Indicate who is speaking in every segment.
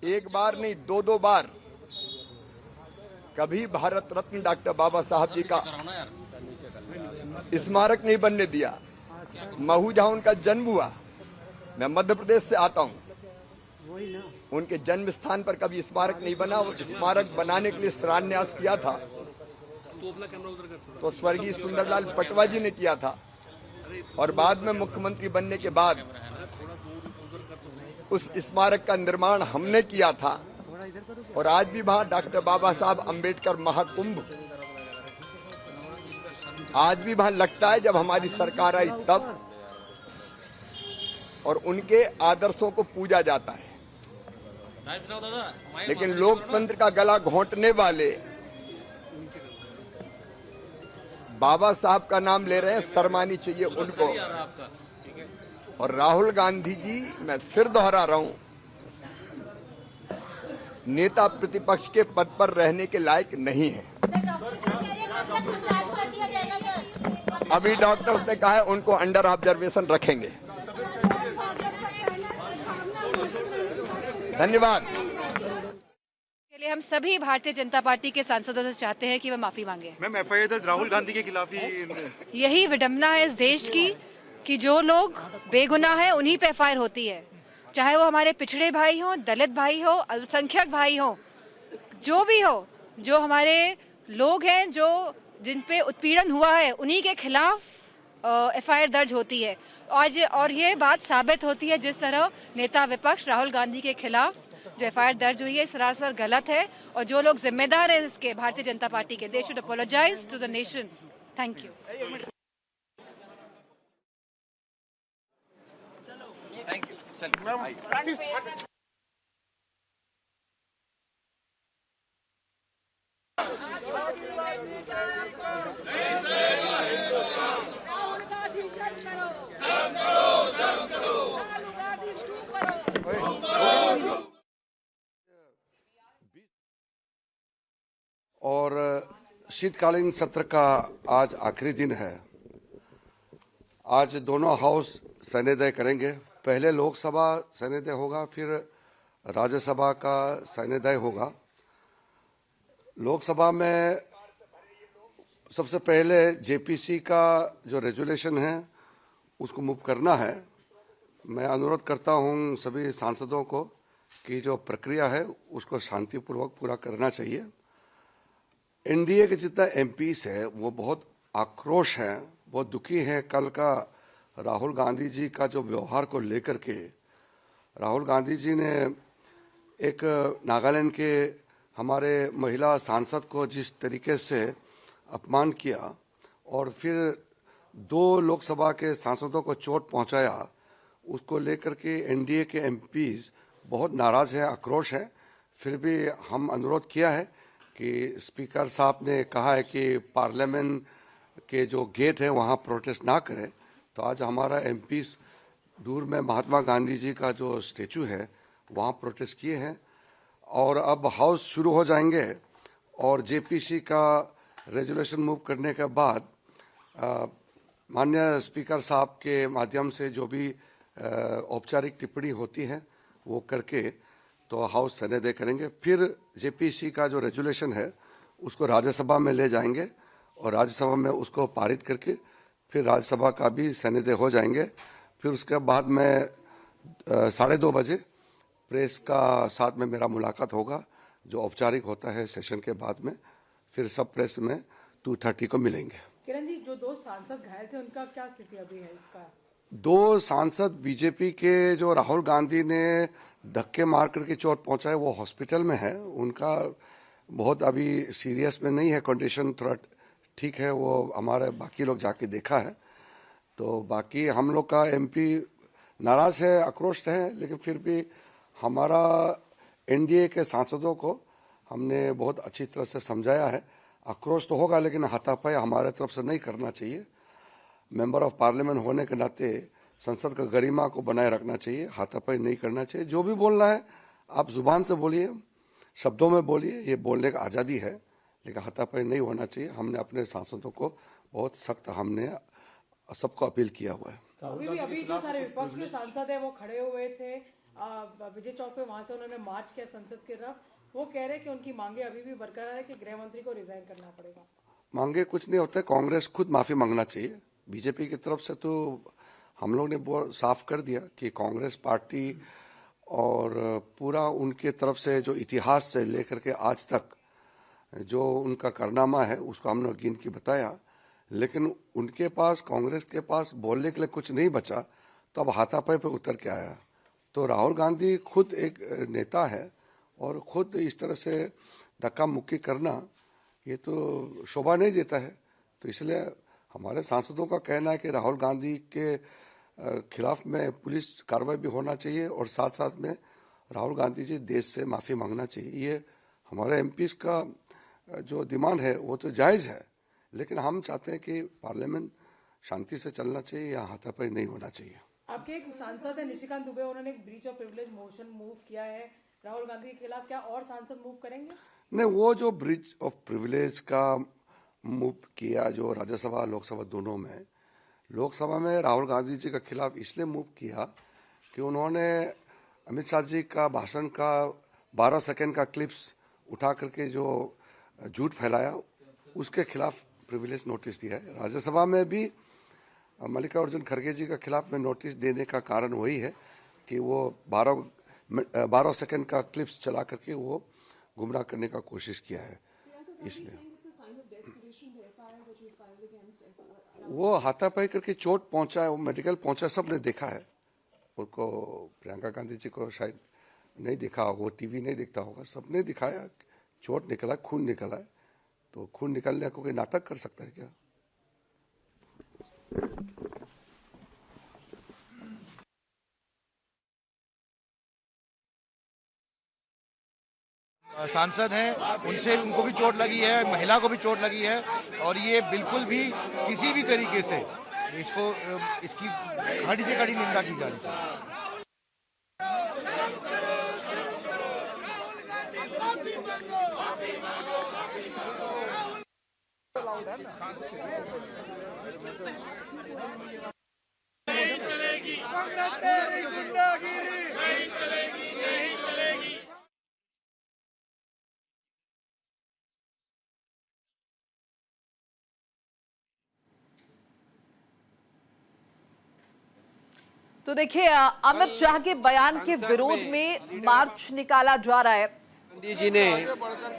Speaker 1: एक बार नहीं, दो दो बार कभी भारत रत्न डॉक्टर बाबा साहब जी का स्मारक नहीं बनने दिया। महू जहां उनका जन्म हुआ, मैं मध्य प्रदेश से आता हूं, उनके जन्म स्थान पर कभी स्मारक नहीं बना। वो स्मारक बनाने के लिए शिलान्यास किया था तो स्वर्गीय सुंदरलाल पटवा जी ने किया था, और बाद में मुख्यमंत्री बनने के बाद उस स्मारक का निर्माण हमने किया था। और आज भी वहां डॉक्टर बाबा साहब अम्बेडकर महाकुंभ आज भी वहां लगता है जब हमारी सरकार आई तब, और उनके आदर्शों को पूजा जाता है। लेकिन लोकतंत्र का गला घोंटने वाले बाबा साहब का नाम ले रहे हैं, शर्मानी चाहिए उनको। और राहुल गांधी जी, मैं फिर दोहरा रहा हूं, नेता प्रतिपक्ष के पद पर रहने के लायक नहीं है। अभी डॉक्टर ने कहा है उनको अंडर ऑब्जर्वेशन रखेंगे। धन्यवाद।
Speaker 2: के लिए हम सभी भारतीय जनता पार्टी के सांसदों से चाहते हैं कि वह माफी मांगे।
Speaker 3: मैम, एफआईआर दर्ज राहुल गांधी के खिलाफ ही।
Speaker 2: यही विडंबना है इस देश की कि जो लोग बेगुनाह हैं उन्हीं पे एफआईआर होती है, चाहे वो हमारे पिछड़े भाई हो, दलित भाई हो, अल्पसंख्यक भाई हो, जो भी हो। जो हमारे लोग हैं जो जिन पे उत्पीड़न हुआ है उन्हीं के खिलाफ एफआईआर दर्ज होती है। और ये बात साबित होती है जिस तरह नेता विपक्ष राहुल गांधी के खिलाफ जो एफआईआर दर्ज हुई है सरासर गलत है, और जो लोग जिम्मेदार हैं इसके भारतीय जनता पार्टी के, they should apologise to the nation. Thank you.
Speaker 4: और शीतकालीन सत्र का आज आखिरी दिन है। आज दोनों हाउस सैन्यदय करेंगे। पहले लोकसभा सैन्यदय होगा, फिर राज्यसभा का सैन्यदय होगा। लोकसभा में सबसे पहले जेपीसी का जो रेजुलेशन है उसको मूव करना है। मैं अनुरोध करता हूं सभी सांसदों को कि जो प्रक्रिया है उसको शांतिपूर्वक पूरा करना चाहिए। एनडीए के जितना एमपीस है वो बहुत आक्रोश हैं, बहुत दुखी हैं। कल का राहुल गांधी जी का जो व्यवहार को लेकर के, राहुल गांधी जी ने एक नागालैंड के हमारे महिला सांसद को जिस तरीके से अपमान किया और फिर 2 लोकसभा के सांसदों को चोट पहुंचाया, उसको लेकर के एनडीए के एमपीज बहुत नाराज हैं, आक्रोश है। फिर भी हम अनुरोध किया है कि स्पीकर साहब ने कहा है कि पार्लियामेंट के जो गेट है वहाँ प्रोटेस्ट ना करें, तो आज हमारा एमपीज दूर में महात्मा गांधी जी का जो स्टेचू है वहाँ प्रोटेस्ट किए हैं। और अब हाउस शुरू हो जाएंगे और जेपीसी का रेजुलेशन मूव करने के बाद माननीय स्पीकर साहब के माध्यम से जो भी औपचारिक टिप्पणी होती है वो करके तो हाउस सैन्यदय करेंगे। फिर जेपीसी का जो रेजुलेशन है उसको राज्यसभा में ले जाएंगे और राज्यसभा में उसको पारित करके फिर राज्यसभा का भी सैन्यदय हो जाएंगे। फिर उसके बाद में 2:30 बजे प्रेस का साथ में मेरा मुलाकात होगा, जो औपचारिक होता है सेशन के बाद में। फिर सब प्रेस में 2:30 को मिलेंगे।
Speaker 2: किरण जी, जो 2 सांसद घायल थे उनका क्या स्थिति अभी है?
Speaker 4: 2 सांसद बीजेपी के जो राहुल गांधी ने धक्के मार करके चोट पहुंचाए वो हॉस्पिटल में है। उनका बहुत अभी सीरियस में नहीं है, कंडीशन थोड़ा ठीक है। वो हमारे बाकी लोग जाके देखा है। तो बाकी हम लोग का एमपी नाराज है, आक्रोश है, लेकिन फिर भी हमारा एनडीए के सांसदों को हमने बहुत अच्छी तरह से समझाया है। आक्रोश तो होगा लेकिन हाथापाई हमारे तरफ से नहीं करना चाहिए। मेंबर ऑफ पार्लियामेंट होने के नाते संसद का गरिमा को बनाए रखना चाहिए, हाथापाई नहीं करना चाहिए। जो भी बोलना है आप जुबान से बोलिए, शब्दों में बोलिए, ये बोलने का आज़ादी है, लेकिन हाथापाई नहीं होना चाहिए। हमने अपने सांसदों को बहुत सख्त हमने सबको अपील किया हुआ है।
Speaker 2: अभी जो सारे विपक्ष के सांसद है वो खड़े हुए थे
Speaker 5: विजय चौक पे, वहां से उन्होंने मार्च किया संसद की तरफ। वो कह रहे हैं कि उनकी मांगे अभी भी बरकरार है कि गृह मंत्री को रिजाइन करना पड़ेगा।
Speaker 4: मांगे कुछ नहीं होते, कांग्रेस खुद माफी मांगना चाहिए। बीजेपी की तरफ से तो हम लोग ने बहुत साफ कर दिया कि कांग्रेस पार्टी और पूरा उनके तरफ से जो इतिहास से लेकर के आज तक जो उनका कारनामा है उसको हमने गिन के बताया, लेकिन उनके पास, कांग्रेस के पास बोलने के लिए कुछ नहीं बचा, तो अब हाथापाई पे उतर के आया। तो राहुल गांधी खुद एक नेता है और खुद इस तरह से धक्का मुक्की करना ये तो शोभा नहीं देता है। तो इसलिए हमारे सांसदों का कहना है कि राहुल गांधी के खिलाफ में पुलिस कार्रवाई भी होना चाहिए और साथ साथ में राहुल गांधी जी देश से माफी मांगना चाहिए। ये हमारे एमपीज का जो डिमांड है वो तो जायज है, लेकिन हम चाहते हैं कि पार्लियामेंट शांति से चलना चाहिए, या हाथापाई नहीं होना चाहिए।
Speaker 5: आपके एक सांसद है निशिकांत दुबे, उन्होंने एक breach of privilege motion move किया है राहुल गांधी के खिलाफ, क्या और सांसद मूव करेंगे?
Speaker 4: नहीं, वो जो ब्रीच ऑफ प्रिविलेज का मूव किया जो राज्यसभा लोकसभा दोनों में, लोकसभा में राहुल गांधी जी के खिलाफ इसलिए मूव किया कि उन्होंने अमित शाह जी का भाषण का 12 सेकंड का क्लिप्स उठा करके जो झूठ फैलाया, उसके खिलाफ प्रिविलेज नोटिस दिया है। राज्यसभा में भी मल्लिकार्जुन खड़गे जी के खिलाफ में नोटिस देने का कारण वही है कि वो 12 सेकंड का क्लिप्स चला करके वो गुमराह करने का कोशिश किया है। इसलिए वो हाथापाई करके चोट पहुंचा है, वो मेडिकल पहुंचा, सबने देखा है उसको। प्रियंका गांधी जी को शायद नहीं देखा होगा, वो टीवी नहीं देखता होगा, सबने दिखाया चोट निकला, खून निकला है। तो खून निकलने को कोई नाटक कर सकता है क्या?
Speaker 6: सांसद हैं, उनसे उनको भी चोट लगी है, महिला को भी चोट लगी है, और ये बिल्कुल भी किसी भी तरीके से इसकी कड़ी से कड़ी निंदा की जानी चाहिए।
Speaker 7: तो देखिए, अमित शाह के बयान के विरोध में मार्च निकाला जा रहा है।
Speaker 8: गांधी जी ने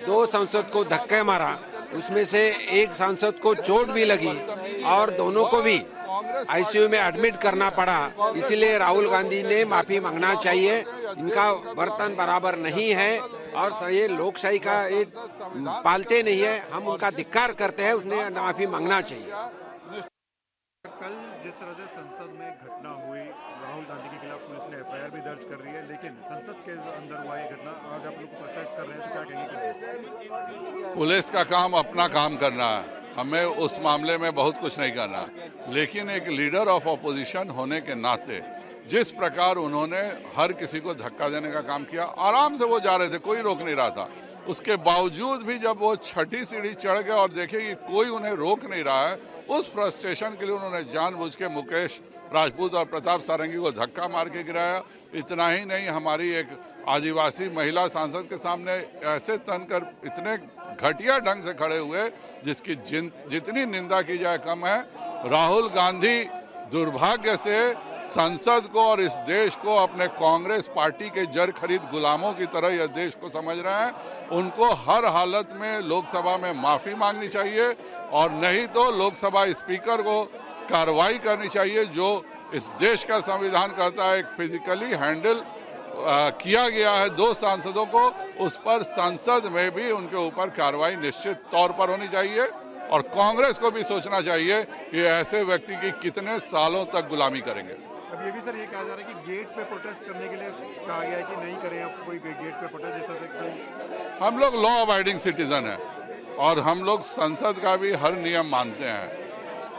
Speaker 8: 2 सांसद को धक्के मारा, उसमें से एक सांसद को चोट भी लगी और दोनों को भी आईसीयू में एडमिट करना पड़ा। इसलिए राहुल गांधी ने माफी मांगना चाहिए। इनका बर्तन बराबर नहीं है और ये लोकशाही का ये पालते नहीं है। हम उनका धिक्कार करते हैं, उसने माफी मांगना चाहिए।
Speaker 3: कल जिस तरह से संसद में घटना हुई, राहुल गांधी के खिलाफ पुलिस ने एफआईआर भी दर्ज कर रही है, लेकिन संसद के अंदर हुआ ये घटना, आज आप लोग प्रोटेस्ट कर रहे हैं, तो क्या कहेंगे?
Speaker 9: पुलिस का काम अपना काम करना है, हमें उस मामले में बहुत कुछ नहीं करना, लेकिन एक लीडर ऑफ ऑपोजिशन होने के नाते जिस प्रकार उन्होंने हर किसी को धक्का देने का काम किया, आराम से वो जा रहे थे, कोई रोक नहीं रहा था, उसके बावजूद भी जब वो 6ठी सीढ़ी चढ़ गए और देखे कि कोई उन्हें रोक नहीं रहा है, उस फ्रस्ट्रेशन के लिए उन्होंने जानबूझ के मुकेश राजपूत और प्रताप सारंगी को धक्का मार के गिराया। इतना ही नहीं, हमारी एक आदिवासी महिला सांसद के सामने ऐसे तनकर इतने घटिया ढंग से खड़े हुए जिसकी जितनी निंदा की जाए कम है। राहुल गांधी दुर्भाग्य से संसद को और इस देश को अपने कांग्रेस पार्टी के जर खरीद गुलामों की तरह यह देश को समझ रहे हैं। उनको हर हालत में लोकसभा में माफी मांगनी चाहिए और नहीं तो लोकसभा स्पीकर को कार्रवाई करनी चाहिए। जो इस देश का संविधान कहता है एक फिजिकली हैंडल किया गया है 2 सांसदों को, उस पर संसद में भी उनके ऊपर कार्रवाई निश्चित तौर पर होनी चाहिए और कांग्रेस को भी सोचना चाहिए कि ऐसे व्यक्ति की कितने सालों तक गुलामी करेंगे।
Speaker 3: अब ये भी सर ये कहा जा रहा है कि गेट पे प्रोटेस्ट करने के लिए कहा गया है कि नहीं करें अब कोई गेट पे प्रोटेस्ट, जैसा से कोई।
Speaker 9: हम लोग लॉ अबाइडिंग सिटीजन हैं और हम लोग संसद का भी हर नियम मानते हैं।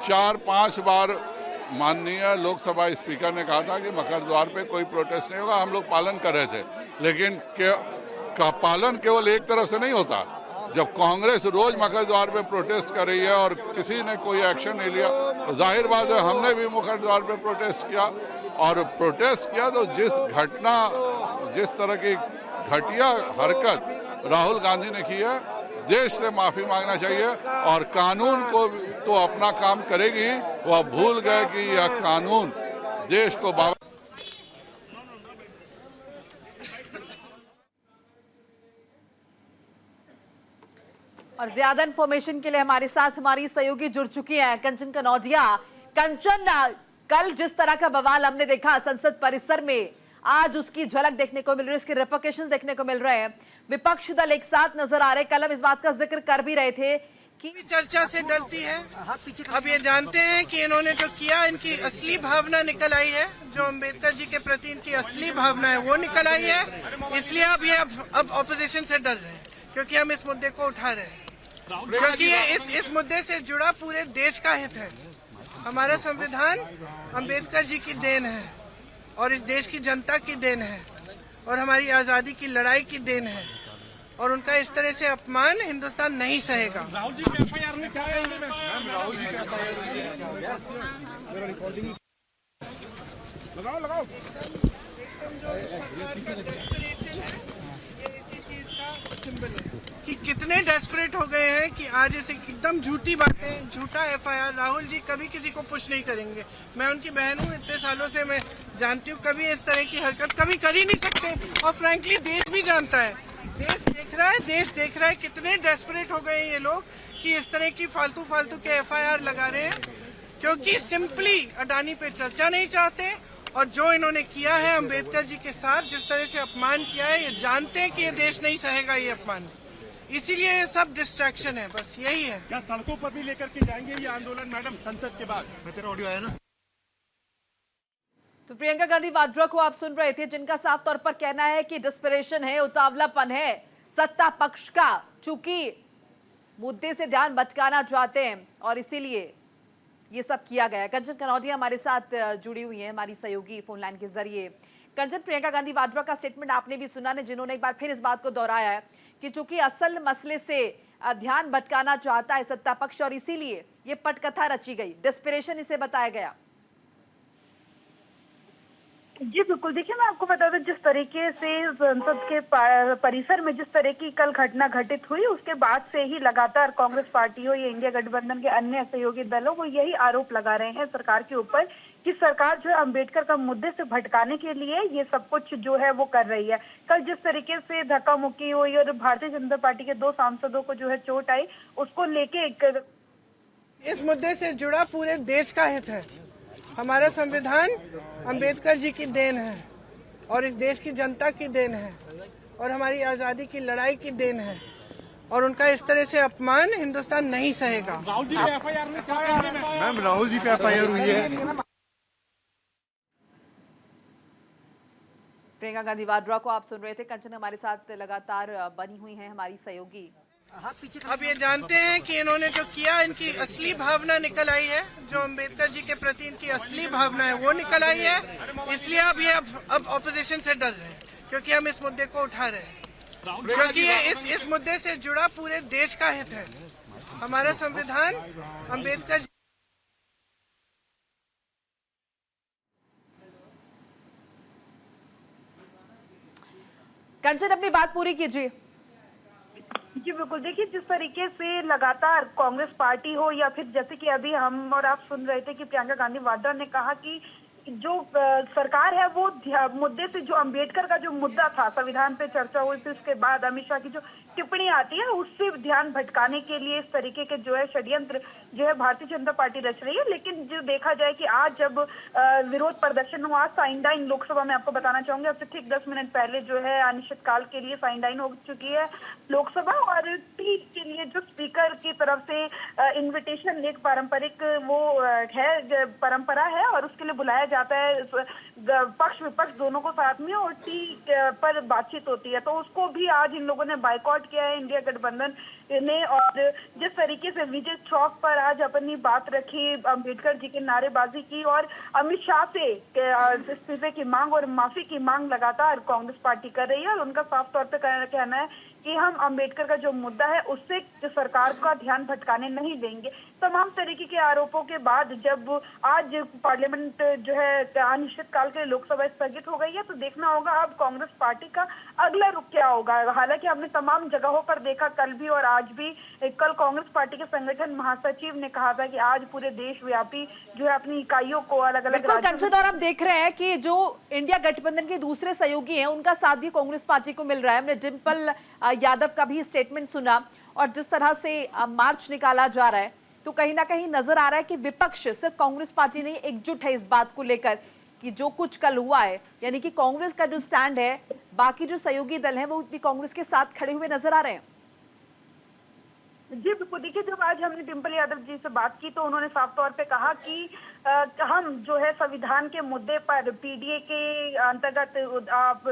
Speaker 9: 4-5 बार माननीय लोकसभा स्पीकर ने कहा था कि मकर द्वार पे कोई प्रोटेस्ट नहीं होगा, हम लोग पालन कर रहे थे, लेकिन पालन केवल एक तरफ से नहीं होता। जब कांग्रेस रोज मकर द्वार पे प्रोटेस्ट कर रही है और किसी ने कोई एक्शन नहीं लिया, तो जाहिर बात है हमने भी मकर द्वार पे प्रोटेस्ट किया। और प्रोटेस्ट किया, तो जिस तरह की घटिया हरकत राहुल गांधी ने की है, देश से माफी मांगना चाहिए। और कानून को तो अपना काम करेगी, वह भूल गए कि यह कानून देश को
Speaker 7: और ज्यादा इंफॉर्मेशन के लिए हमारे साथ हमारी सहयोगी जुड़ चुकी हैं कंचन कनौजिया। कंचन, कल जिस तरह का बवाल हमने देखा संसद परिसर में, आज उसकी झलक देखने को मिल रही है, उसके रेपरकशंस देखने को मिल रहे हैं। विपक्ष दल एक साथ नजर आ रहे। कल हम इस बात का जिक्र कर भी रहे थे कि
Speaker 10: चर्चा से डरती है। अब ये जानते हैं कि इन्होंने जो किया, इनकी असली भावना निकल आई है, जो अम्बेडकर जी के प्रति इनकी असली भावना है वो निकल आई है। इसलिए अब ऑपोजिशन से डर रहे हैं, क्योंकि हम इस मुद्दे को उठा रहे हैं, क्योंकि ये इस मुद्दे से जुड़ा पूरे देश का हित है। हमारा संविधान अम्बेडकर जी की देन है और इस देश की जनता की देन है और हमारी आजादी की लड़ाई की देन है, और उनका इस तरह से अपमान हिंदुस्तान नहीं सहेगा। राहुल जी के एफआईआर में क्या कहेंगे मैम? राहुल जी के लगाओ कि कितने डेस्परेट हो गए हैं कि आज ऐसे एकदम झूठी बातें, झूठा एफआईआर। राहुल जी कभी किसी को पुश नहीं करेंगे। मैं उनकी बहन हूँ, इतने सालों से मैं जानती हूँ, कभी इस तरह की हरकत कभी कर ही नहीं सकते। और फ्रैंकली देश भी जानता है, देश देख रहा है कितने डेस्परेट हो गए हैं ये लोग कि इस तरह की फालतू के एफआईआर लगा रहे हैं, क्योंकि सिंपली अडानी पे चर्चा नहीं चाहते। और जो इन्होंने किया है अम्बेडकर जी के साथ, जिस तरह से अपमान किया है, ये जानते हैं कि ये देश नहीं सहेगा ये अपमान, इसीलिए ये सब डिस्ट्रैक्शन है, बस यही है।
Speaker 3: क्या सड़कों पर भी लेकर के जाएंगे ये आंदोलन मैडम संसद के बाद? मैं तेरा ऑडियो आया ना।
Speaker 7: तो प्रियंका गांधी वाड्रा को आप सुन रहे थे, जिनका साफ तौर पर कहना है कि डिस्परेशन है, उतावलापन है सत्ता पक्ष का, चूंकि मुद्दे से ध्यान भटकाना चाहते हैं और इसीलिए ये सब किया गया है। कंचन कनौजिया हमारे साथ जुड़ी हुई हैं हमारी सहयोगी फोन लाइन के जरिए। कंचन, प्रियंका गांधी वाड्रा का स्टेटमेंट आपने भी सुना, जिन्होंने एक बार फिर इस बात को दोहराया है कि चूंकि असल मसले से ध्यान भटकाना चाहता है सत्ता पक्ष और इसीलिए ये पटकथा रची गई, डिस्परेशन इसे बताया गया।
Speaker 11: जी बिल्कुल, देखिए मैं आपको बता दूं, जिस तरीके से संसद के परिसर में जिस तरह की कल घटना घटित हुई, उसके बाद से ही लगातार कांग्रेस पार्टी हो या इंडिया गठबंधन के अन्य सहयोगी दलों, वो यही आरोप लगा रहे हैं सरकार के ऊपर कि सरकार जो है अम्बेडकर का मुद्दे से भटकाने के लिए ये सब कुछ जो है वो कर रही है। कल जिस तरीके से धक्का मुक्की हुई और भारतीय जनता पार्टी के 2 सांसदों को जो है चोट आई, उसको लेके
Speaker 10: इस मुद्दे से जुड़ा पूरे देश का हित है। हमारा संविधान अम्बेडकर जी की देन है और इस देश की जनता की देन है और हमारी आजादी की लड़ाई की देन है, और उनका इस तरह से अपमान हिंदुस्तान नहीं सहेगा। राहुल जी के एफआईआर में क्या कहेंगे मैम?
Speaker 3: राहुल जी पे एफआईआर हुई है।
Speaker 7: प्रियंका गांधी वाड्रा को आप सुन रहे थे। कंचन हमारे साथ लगातार बनी हुई हैं हमारी सहयोगी।
Speaker 10: अब ये जानते हैं कि इन्होंने जो किया, इनकी असली भावना निकल आई है, जो अम्बेडकर जी के प्रति इनकी असली भावना है वो निकल आई है। इसलिए अब ऑपोजिशन से डर रहे हैं, क्योंकि हम इस मुद्दे को उठा रहे हैं, क्योंकि ये इस मुद्दे से जुड़ा पूरे देश का हित है। हमारा संविधान अम्बेडकर जी
Speaker 7: कंचन अपनी बात पूरी कीजिए।
Speaker 11: जी बिल्कुल, देखिए जिस तरीके से लगातार कांग्रेस पार्टी हो या फिर जैसे कि अभी हम और आप सुन रहे थे कि प्रियंका गांधी वाड्रा ने कहा कि जो सरकार है वो मुद्दे से, जो अम्बेडकर का जो मुद्दा था, संविधान पे चर्चा हुई थी, उसके बाद अमित शाह की जो टिप्पणी आती है उससे ध्यान भटकाने के लिए इस तरीके के जो है षड्यंत्र जो है भारतीय जनता पार्टी रच रही है। लेकिन जो देखा जाए कि आज जब विरोध प्रदर्शन हुआ, साइन डाइन लोकसभा में, आपको बताना चाहूंगी अब से ठीक 10 मिनट पहले जो है अनिश्चितकाल के लिए साइन डाइन हो चुकी है लोकसभा, और टी के लिए जो स्पीकर की तरफ से इन्विटेशन, एक पारंपरिक वो है, परंपरा है और उसके लिए बुलाया जाता है पक्ष विपक्ष दोनों को साथ में, और टी पर बातचीत होती है, तो उसको भी आज इन लोगों ने बाइकआउट किया है इंडिया गठबंधन ने। और जिस तरीके से विजय चौक पर आज अपनी बात रखी, अम्बेडकर जी की नारेबाजी की और अमित शाह से इस्तीफे की मांग और माफी की मांग लगातार कांग्रेस पार्टी कर रही है, और उनका साफ तौर पे कहना है कि हम अंबेडकर का जो मुद्दा है उससे सरकार का ध्यान भटकाने नहीं देंगे। तमाम तरीके के आरोपों के बाद जब आज पार्लियामेंट जो है अनिश्चितकाल के लिए लोकसभा स्थगित हो गई है, तो देखना होगा अब कांग्रेस पार्टी का अगला रुख क्या होगा। हालांकि हमने तमाम जगहों पर देखा, कल भी और आज भी। कल कांग्रेस पार्टी के संगठन महासचिव ने कहा था कि आज पूरे देशव्यापी जो है अपनी इकाइयों को अलग अलग
Speaker 7: कंचन, और हम देख रहे हैं कि जो इंडिया गठबंधन के दूसरे सहयोगी हैं उनका साथ भी कांग्रेस पार्टी को मिल रहा है। हमने डिम्पल यादव का भी स्टेटमेंट सुना, और जिस तरह से मार्च निकाला जा रहा है, तो कहीं ना कहीं नजर आ रहा है कि विपक्ष, सिर्फ कांग्रेस पार्टी नहीं, एकजुट है इस बात को लेकर कि जो कुछ कल हुआ है, यानी कि कांग्रेस का जो स्टैंड है, बाकी जो सहयोगी दल हैं वो भी कांग्रेस के साथ खड़े हुए नजर आ रहे हैं।
Speaker 11: जी बिल्कुल, देखिए जब आज हमने डिम्पल यादव जी से बात की तो उन्होंने साफ तौर पे कहा कि हम जो है संविधान के मुद्दे पर पीडीए के अंतर्गत आप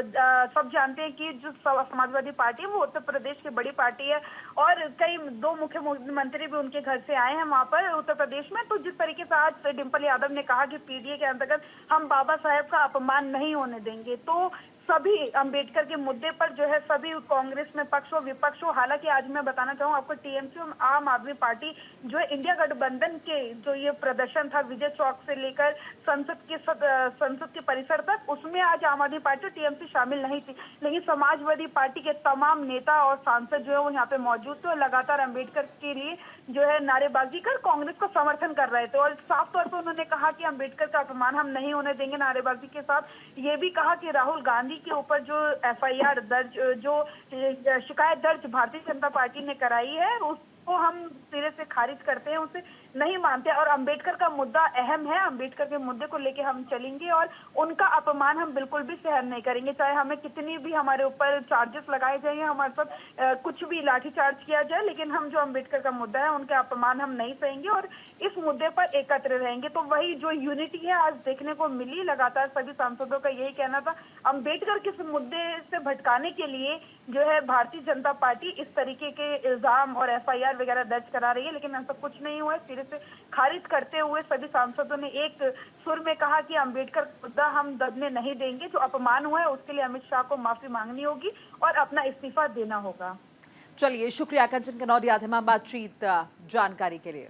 Speaker 11: सब जानते हैं कि जो समाजवादी पार्टी है वो उत्तर प्रदेश की बड़ी पार्टी है, और कई 2 मुख्यमंत्री भी उनके घर से आए हैं वहां पर उत्तर प्रदेश में। तो जिस तरीके से आज डिम्पल यादव ने कहा कि पीडीए के अंतर्गत हम बाबा साहेब का अपमान नहीं होने देंगे, तो सभी अंबेडकर के मुद्दे पर जो है सभी कांग्रेस में पक्ष हो विपक्ष हो। हालांकि आज मैं बताना चाहूँ आपको, टीएमसी और आम आदमी पार्टी जो है इंडिया गठबंधन के जो ये प्रदर्शन था विजय चौक से लेकर संसद के परिसर तक, उसमें आज आम आदमी पार्टी और टीएमसी शामिल नहीं थी, लेकिन समाजवादी पार्टी के तमाम नेता और सांसद जो है वो यहाँ पे मौजूद थे और लगातार अंबेडकर के लिए जो है नारेबाजी कर कांग्रेस को समर्थन कर रहे थे। और साफ तौर पर उन्होंने कहा कि अंबेडकर का अपमान हम नहीं होने देंगे। नारेबाजी के साथ ये भी कहा कि राहुल गांधी के ऊपर जो एफआईआर दर्ज, जो शिकायत दर्ज भारतीय जनता पार्टी ने कराई है, उसको हम सिरे से खारिज करते हैं, उसे नहीं मानते। और अंबेडकर का मुद्दा अहम है, अंबेडकर के मुद्दे को लेके हम चलेंगे और उनका अपमान हम बिल्कुल भी सहन नहीं करेंगे, चाहे हमें कितनी भी हमारे ऊपर चार्जेस लगाए जाएंगे, हमारे साथ कुछ भी लाठी चार्ज किया जाए, लेकिन हम जो अंबेडकर का मुद्दा है उनके अपमान हम नहीं सहेंगे और इस मुद्दे पर एकत्र रहेंगे। तो वही जो यूनिटी है आज देखने को मिली, लगातार सभी सांसदों का यही कहना था। अंबेडकर के मुद्दे से भटकाने के लिए जो है भारतीय जनता पार्टी इस तरीके के इल्जाम और एफआईआर वगैरह दर्ज करा रही है, लेकिन ऐसा कुछ नहीं हुआ है। सिरे से खारिज करते हुए सभी सांसदों ने एक सुर में कहा कि अंबेडकर मुद्दा हम दबने नहीं देंगे, जो अपमान हुआ है उसके लिए अमित शाह को माफी मांगनी होगी और अपना इस्तीफा देना होगा।
Speaker 7: चलिए, शुक्रिया कंचन कनौडिया, बातचीत जानकारी के लिए।